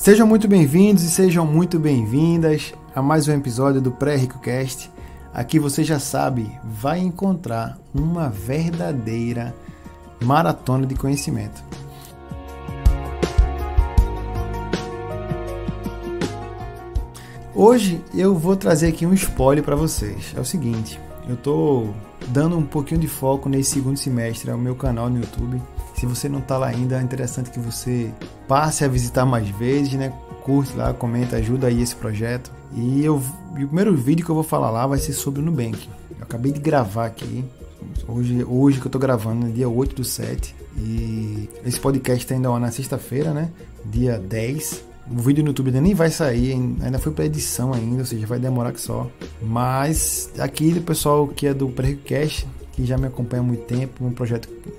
Sejam muito bem-vindos e sejam muito bem-vindas a mais um episódio do Pré-RicoCast. Aqui você já sabe, vai encontrar uma verdadeira maratona de conhecimento. Hoje eu vou trazer aqui um spoiler para vocês. É o seguinte, eu estou dando um pouquinho de foco nesse segundo semestre ao meu canal no YouTube. Se você não está lá ainda, é interessante que você passe a visitar mais vezes, né? Curte lá, comenta, ajuda aí esse projeto. E o primeiro vídeo que eu vou falar lá vai ser sobre o Nubank. Eu acabei de gravar aqui, hoje que eu estou gravando, dia 8/7. E esse podcast está ainda na sexta-feira, né? Dia 10. O vídeo no YouTube ainda nem vai sair, ainda foi para edição ainda, ou seja, vai demorar que só. Mas aqui do pessoal que é do Pré-RicoCast, que já me acompanha há muito tempo, um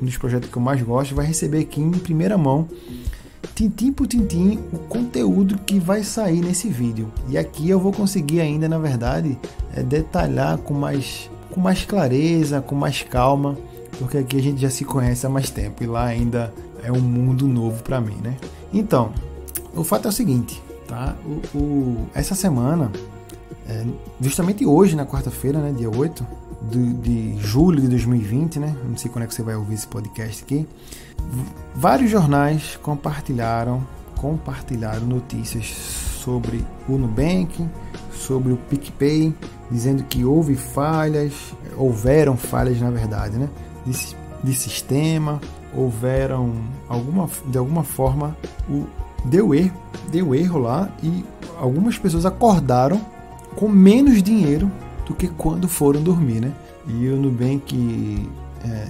dos projetos que eu mais gosto, vai receber aqui em primeira mão, tintim por tintim, o conteúdo que vai sair nesse vídeo. E aqui eu vou conseguir ainda, na verdade, detalhar com mais clareza, com mais calma, porque aqui a gente já se conhece há mais tempo e lá ainda é um mundo novo para mim, né? Então, o fato é o seguinte, tá? Essa semana, justamente hoje, na quarta-feira, né, dia 8 de julho de 2020, né? Não sei quando é que você vai ouvir esse podcast aqui. Vários jornais compartilharam notícias sobre o Nubank, sobre o PicPay, dizendo que houveram falhas, na verdade, né? De sistema, de alguma forma, deu erro lá e algumas pessoas acordaram com menos dinheiro do que quando foram dormir, né? E o Nubank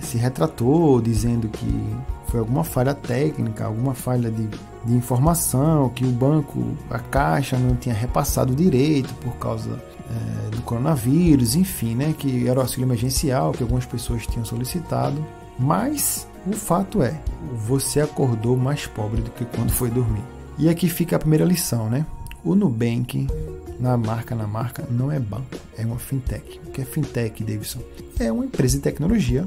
se retratou dizendo que foi alguma falha técnica, alguma falha de informação, que o banco, a Caixa não tinha repassado direito por causa do coronavírus, enfim, né? Que era o auxílio emergencial que algumas pessoas tinham solicitado. Mas o fato é, você acordou mais pobre do que quando foi dormir. E aqui fica a primeira lição, né? O Nubank, na marca, não é banco, é uma fintech. O que é fintech, Davidson? É uma empresa de tecnologia,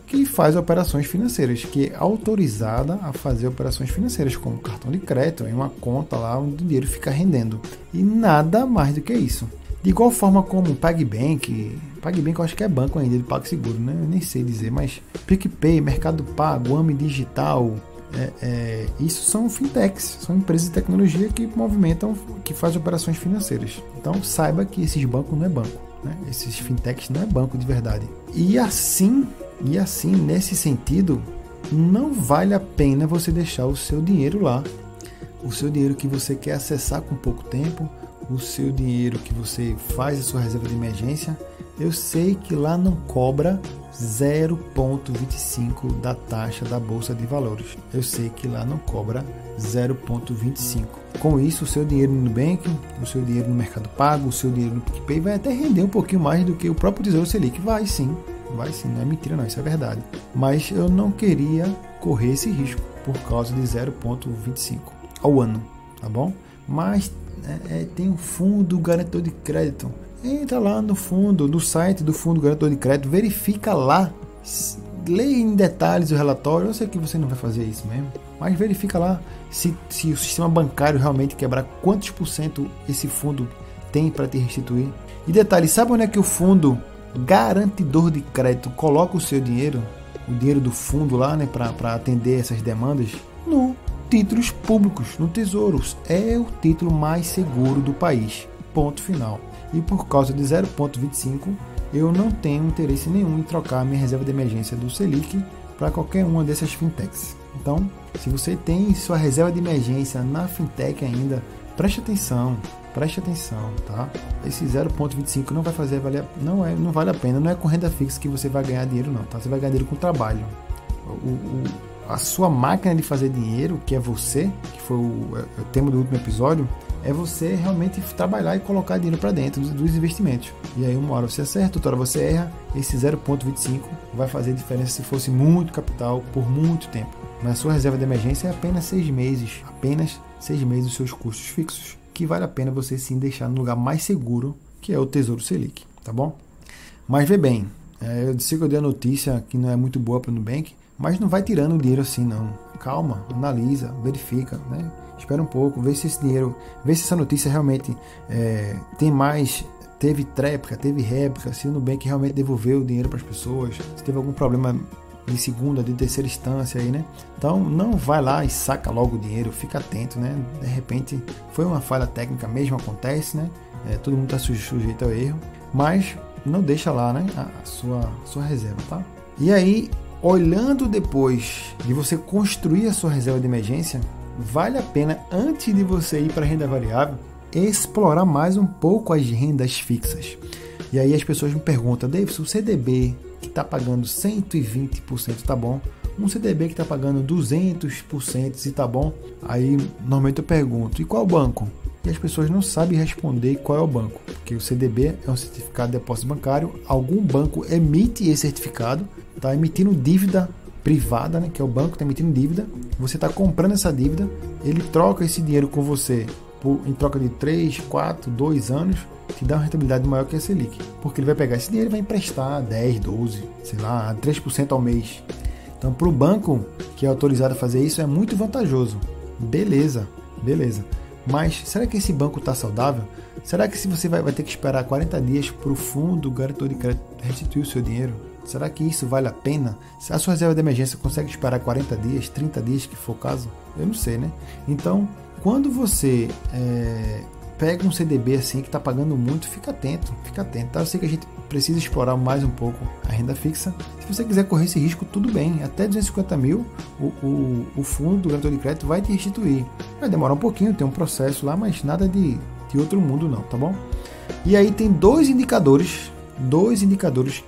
que faz operações financeiras, que é autorizada a fazer operações financeiras, como cartão de crédito, em uma conta lá onde o dinheiro fica rendendo. E nada mais do que isso. De igual forma como o PagBank eu acho que é banco ainda, de PagSeguro, né? Eu nem sei dizer, mas PicPay, Mercado Pago, AME Digital, isso são fintechs, são empresas de tecnologia que movimentam, que fazem operações financeiras. Então saiba que esses bancos não é banco, né? Esses fintechs não é banco de verdade. E assim, nesse sentido, não vale a pena você deixar o seu dinheiro lá, o seu dinheiro que você quer acessar com pouco tempo, o seu dinheiro que você faz a sua reserva de emergência. Eu sei que lá não cobra 0,25 da taxa da Bolsa de Valores. Eu sei que lá não cobra 0,25. Com isso, o seu dinheiro no Nubank, o seu dinheiro no Mercado Pago, o seu dinheiro no PicPay vai até render um pouquinho mais do que o próprio Tesouro Selic. Vai sim, não é mentira não, isso é verdade. Mas eu não queria correr esse risco por causa de 0,25 ao ano, tá bom? Mas tem um fundo garantidor de crédito. Entra lá no site do Fundo Garantidor de Crédito, verifica lá, leia em detalhes o relatório. Eu sei que você não vai fazer isso mesmo, mas verifica lá se o sistema bancário realmente quebrar, quantos % esse fundo tem para te restituir. E detalhe, sabe onde é que o Fundo Garantidor de Crédito coloca o seu dinheiro, o dinheiro do fundo lá, né, para atender essas demandas? No títulos públicos, no Tesouros. É o título mais seguro do país. Ponto final. E por causa de 0,25, eu não tenho interesse nenhum em trocar a minha reserva de emergência do Selic para qualquer uma dessas fintechs. Então, se você tem sua reserva de emergência na fintech ainda, preste atenção, tá? Esse 0,25 não vai fazer não vale a pena, não é com renda fixa que você vai ganhar dinheiro não, tá? Você vai ganhar dinheiro com trabalho. A sua máquina de fazer dinheiro, que é você, que foi o tema do último episódio, é você realmente trabalhar e colocar dinheiro para dentro dos investimentos. E aí uma hora você acerta, outra hora você erra. Esse 0,25 vai fazer diferença se fosse muito capital por muito tempo. Na sua reserva de emergência é apenas 6 meses dos seus custos fixos, que vale a pena você sim deixar no lugar mais seguro, que é o Tesouro Selic, tá bom? Mas vê bem, eu sei que eu dei a notícia que não é muito boa para o Nubank, mas não vai tirando o dinheiro assim não. calma, analisa, verifica, né? Espera um pouco, vê se esse dinheiro, vê se essa notícia realmente teve tréplica, teve réplica, se o Nubank realmente devolveu o dinheiro para as pessoas, se teve algum problema de segunda, de terceira instância aí, né? Então não vai lá e saca logo o dinheiro, fica atento, né? De repente foi uma falha técnica mesmo, acontece, né? Todo mundo está sujeito ao erro, mas não deixa lá, né? A sua reserva, tá? E aí, olhando depois de você construir a sua reserva de emergência, vale a pena, antes de você ir para a renda variável, explorar mais um pouco as rendas fixas. E aí as pessoas me perguntam, Davidson, o CDB que está pagando 120% tá bom? Um CDB que está pagando 200% se tá bom? Aí normalmente eu pergunto, e qual banco? E as pessoas não sabem responder qual é o banco, porque o CDB é um certificado de depósito bancário, algum banco emite esse certificado, está emitindo dívida privada, né, que é o banco está emitindo dívida, você está comprando essa dívida, ele troca esse dinheiro com você em troca de 3, 4, 2 anos, te dá uma rentabilidade maior que a Selic, porque ele vai pegar esse dinheiro e vai emprestar 10, 12, sei lá, 3% ao mês. Então, para o banco que é autorizado a fazer isso, é muito vantajoso. Beleza. Mas será que esse banco está saudável? Será que se você vai ter que esperar 40 dias para o fundo garantor de crédito restituir o seu dinheiro? Será que isso vale a pena? Se a sua reserva de emergência consegue esperar 40 dias, 30 dias, que for o caso? Eu não sei, né? Então, quando você pega um CDB assim que está pagando muito, fica atento. Tá? Eu sei que a gente precisa explorar mais um pouco a renda fixa. Se você quiser correr esse risco, tudo bem. Até 250 mil, o fundo do garantor de crédito vai te restituir. Vai demorar um pouquinho, tem um processo lá, mas nada de outro mundo não, tá bom? E aí tem dois indicadores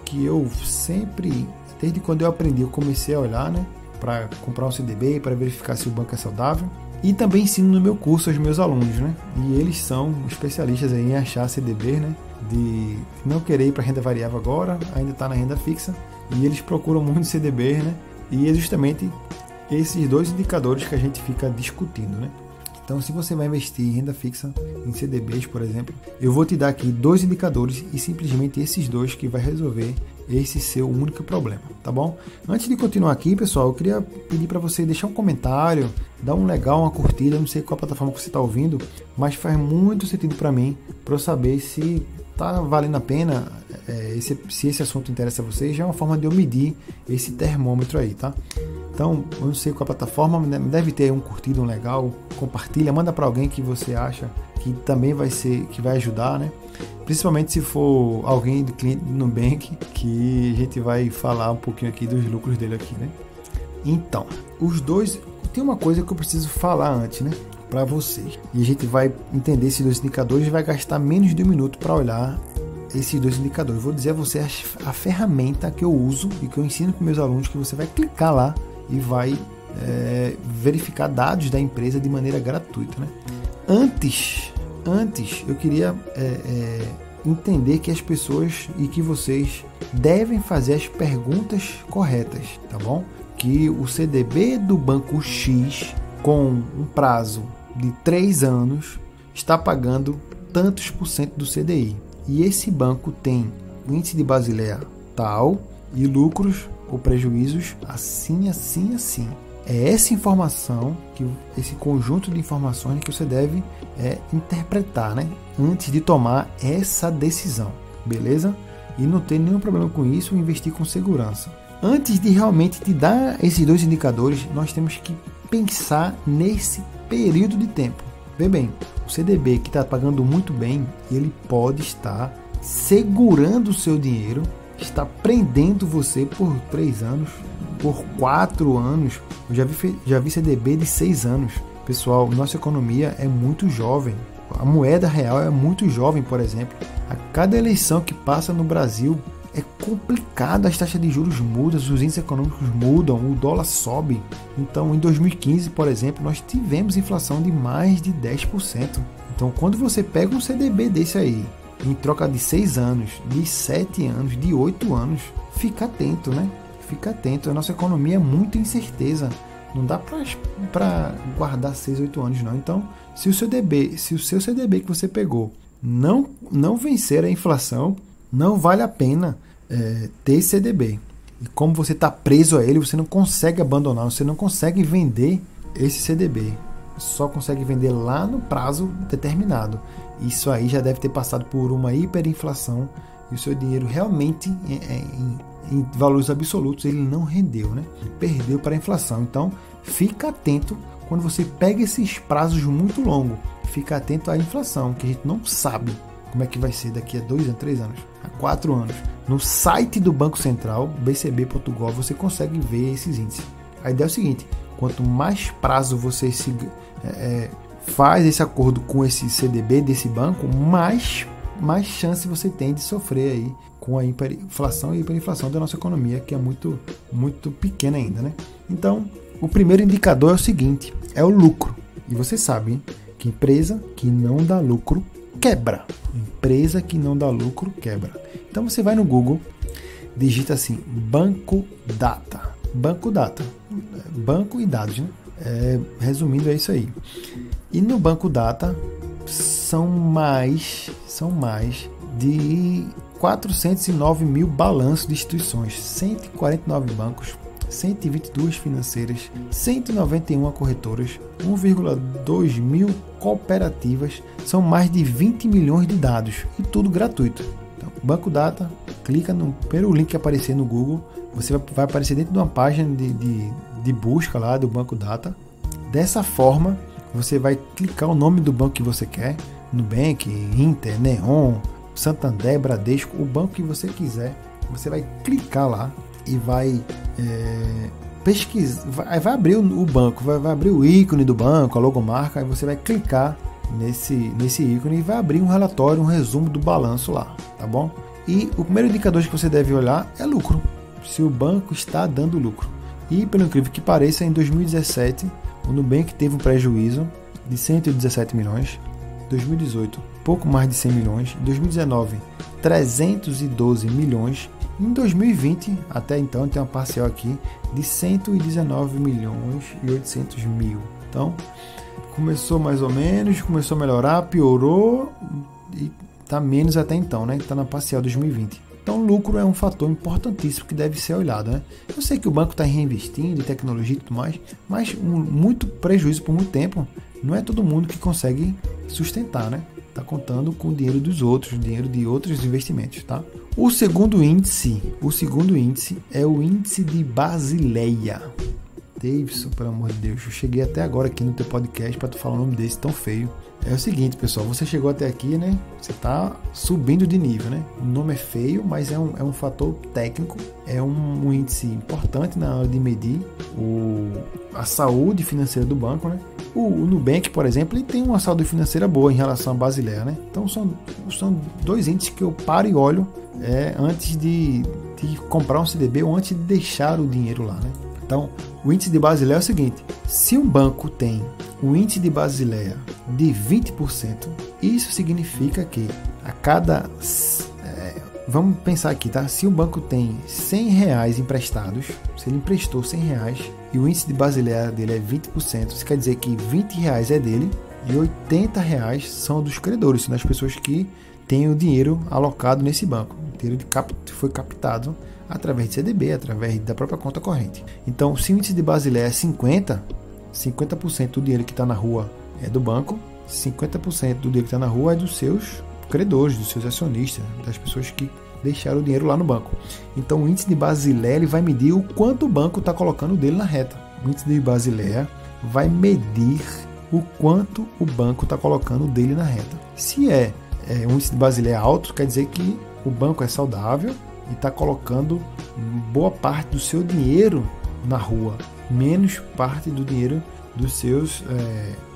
que eu sempre, desde quando eu aprendi, eu comecei a olhar, né, para comprar um CDB, para verificar se o banco é saudável. E também ensino no meu curso aos meus alunos, né? E eles são especialistas aí em achar CDB, né? De não querer ir para renda variável agora, ainda está na renda fixa. E eles procuram muito CDB, né? E é justamente esses dois indicadores que a gente fica discutindo, né? Então, se você vai investir em renda fixa, em CDBs, por exemplo, eu vou te dar aqui dois indicadores e simplesmente esses dois que vai resolver esse seu único problema, tá bom? Antes de continuar aqui, pessoal, eu queria pedir para você deixar um comentário, dar um legal, uma curtida, não sei qual plataforma que você está ouvindo, mas faz muito sentido para mim, para eu saber se tá valendo a pena, se esse assunto interessa a vocês, já é uma forma de eu medir esse termômetro aí, tá? Então, eu não sei qual plataforma, deve ter um curtido, um legal, compartilha, manda para alguém que você acha que também que vai ajudar, né? Principalmente se for alguém do cliente do Nubank, que a gente vai falar um pouquinho aqui dos lucros dele aqui, né? Então, os dois, tem uma coisa que eu preciso falar antes, né? Para vocês. E a gente vai entender esses dois indicadores e vai gastar menos de um minuto para olhar esses dois indicadores. Vou dizer a você a ferramenta que eu uso e que eu ensino para meus alunos, que você vai clicar lá e vai verificar dados da empresa de maneira gratuita, né? Antes eu queria entender que as pessoas e que vocês devem fazer as perguntas corretas, tá bom? Que o CDB do banco X, com um prazo de 3 anos, está pagando tantos por cento do CDI. E esse banco tem o índice de Basileia tal e lucros ou prejuízos assim. É essa informação, esse conjunto de informações que você deve interpretar, né? Antes de tomar essa decisão, beleza? E não ter nenhum problema com isso, investir com segurança. Antes de realmente te dar esses dois indicadores, nós temos que pensar nesse período de tempo. Vê bem, o CDB que está pagando muito bem, ele pode estar segurando o seu dinheiro, está prendendo você por 3 anos, por 4 anos. Eu já vi CDB de 6 anos. Pessoal, nossa economia é muito jovem. A moeda real é muito jovem, por exemplo. A cada eleição que passa no Brasil é complicado, as taxas de juros mudam, os índices econômicos mudam, o dólar sobe. Então, em 2015, por exemplo, nós tivemos inflação de mais de 10%. Então, quando você pega um CDB desse aí, em troca de 6 anos, de 7 anos, de 8 anos, fica atento, né? Fica atento, a nossa economia é muito incerteza. Não dá para guardar 6, 8 anos, não. Então, se o seu CDB que você pegou não vencer a inflação, não vale a pena ter CDB. E como você está preso a ele, você não consegue abandonar, você não consegue vender esse CDB. Só consegue vender lá no prazo determinado. Isso aí já deve ter passado por uma hiperinflação e o seu dinheiro realmente, em valores absolutos, ele não rendeu, né? Perdeu para a inflação. Então, fica atento quando você pega esses prazos muito longos. Fica atento à inflação, que a gente não sabe como é que vai ser daqui a 2 anos, 3 anos, a 4 anos. No site do Banco Central, bcb.gov, você consegue ver esses índices. A ideia é o seguinte: quanto mais prazo você faz esse acordo com esse CDB desse banco, mais chance você tem de sofrer aí com a hiperinflação e hiperinflação da nossa economia, que é muito, muito pequena ainda, né? Então, o primeiro indicador é o seguinte, é o lucro. E você sabe, hein, que empresa que não dá lucro quebra. Empresa que não dá lucro quebra. Então você vai no Google, digita assim, Banco Data. Banco Data. Banco e dados, né? Resumindo, é isso aí. E no Banco Data são mais de 409 mil balanços de instituições, 149 bancos, 122 financeiras, 191 corretoras, 1,2 mil cooperativas, são mais de 20 milhões de dados e tudo gratuito. Então, Banco Data, clica no primeiro link que aparecer no Google, você vai aparecer dentro de uma página de busca lá do Banco Data. Dessa forma, você vai clicar o nome do banco que você quer, Nubank, Inter, Neon, Santander, Bradesco, o banco que você quiser. Você vai clicar lá e vai pesquisar, vai abrir o banco, vai abrir o ícone do banco, a logomarca, aí você vai clicar nesse ícone e vai abrir um relatório, um resumo do balanço lá, tá bom? E o primeiro indicador que você deve olhar é lucro, se o banco está dando lucro. E pelo incrível que pareça, em 2017 o Nubank teve um prejuízo de 117 milhões, 2018 pouco mais de 100 milhões, em 2019 312 milhões, em 2020 até então tem uma parcial aqui de 119 milhões e 800 mil. Então começou mais ou menos, começou a melhorar, piorou e está menos até então, né? Está na parcial 2020. Então, o lucro é um fator importantíssimo que deve ser olhado, né? Eu sei que o banco está reinvestindo em tecnologia e tudo mais, mas muito prejuízo por muito tempo, não é todo mundo que consegue sustentar, né? Está contando com o dinheiro dos outros, dinheiro de outros investimentos, tá? O segundo índice é o índice de Basileia. Davidson, pelo amor de Deus, eu cheguei até agora aqui no teu podcast para tu falar o nome desse tão feio. É o seguinte, pessoal, você chegou até aqui, né? Você está subindo de nível, né? O nome é feio, mas é um fator técnico, é um índice importante na hora de medir a saúde financeira do banco, né? O Nubank, por exemplo, ele tem uma saúde financeira boa em relação à Basileia, né? Então são dois índices que eu paro e olho antes de comprar um CDB ou antes de deixar o dinheiro lá, né? Então, o índice de Basileia é o seguinte: se um banco tem um índice de Basileia de 20%, isso significa que a cada... vamos pensar aqui, tá? Se um banco tem R$100 emprestados, se ele emprestou R$100 e o índice de Basileia dele é 20%, isso quer dizer que R$20 é dele e R$80 são dos credores, são das pessoas que têm o dinheiro alocado nesse banco. O dinheiro foi captado através de CDB, através da própria conta corrente. Então, se o índice de Basileia é 50% do dinheiro que está na rua é do banco, 50% do dinheiro que está na rua é dos seus credores, dos seus acionistas, das pessoas que deixaram o dinheiro lá no banco. Então, o índice de Basileia ele vai medir o quanto o banco está colocando dele na reta. O índice de Basileia vai medir o quanto o banco está colocando dele na reta. Se um índice de Basileia alto, quer dizer que o banco é saudável e está colocando boa parte do seu dinheiro na rua, menos parte do dinheiro dos seus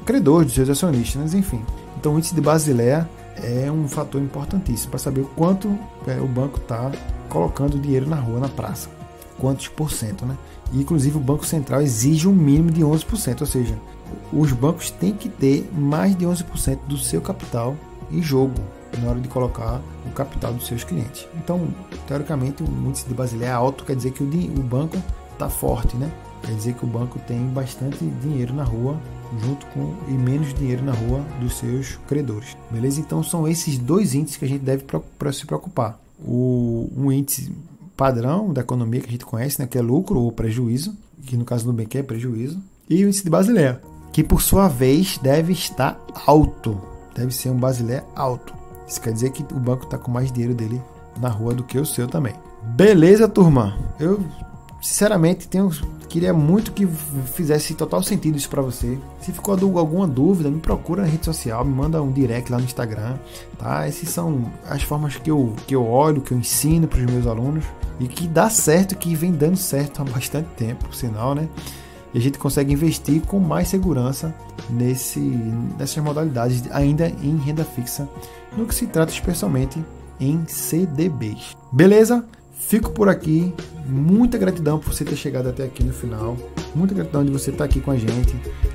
credores, dos seus acionistas, enfim. Então, o índice de Basileia é um fator importantíssimo para saber o quanto o banco está colocando dinheiro na rua, na praça, quantos por cento, né? E, inclusive, o Banco Central exige um mínimo de 11%, ou seja, os bancos têm que ter mais de 11% do seu capital em jogo na hora de colocar o capital dos seus clientes. Então, teoricamente, o índice de Basileia é alto, quer dizer que o banco está forte, né? Quer dizer que o banco tem bastante dinheiro na rua e menos dinheiro na rua dos seus credores. Beleza? Então, são esses dois índices que a gente deve se preocupar. Um índice padrão da economia que a gente conhece, né, que é lucro ou prejuízo, que no caso do Nubank é prejuízo, e o índice de Basileia, que por sua vez deve estar alto, deve ser um Basileia alto. Isso quer dizer que o banco está com mais dinheiro dele na rua do que o seu também. Beleza, turma? Eu, sinceramente, queria muito que fizesse total sentido isso para você. Se ficou alguma dúvida, me procura na rede social, me manda um direct lá no Instagram, tá? Essas são as formas que eu olho, que eu ensino para os meus alunos e que dá certo, que vem dando certo há bastante tempo, por sinal, né? E a gente consegue investir com mais segurança nessas modalidades, ainda em renda fixa, no que se trata especialmente em CDBs. Beleza? Fico por aqui. Muita gratidão por você ter chegado até aqui no final. Muita gratidão de você estar aqui com a gente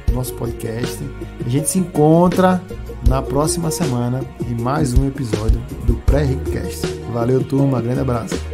no nosso podcast. A gente se encontra na próxima semana em mais um episódio do Pré-Ricocast. Valeu, turma. Grande abraço.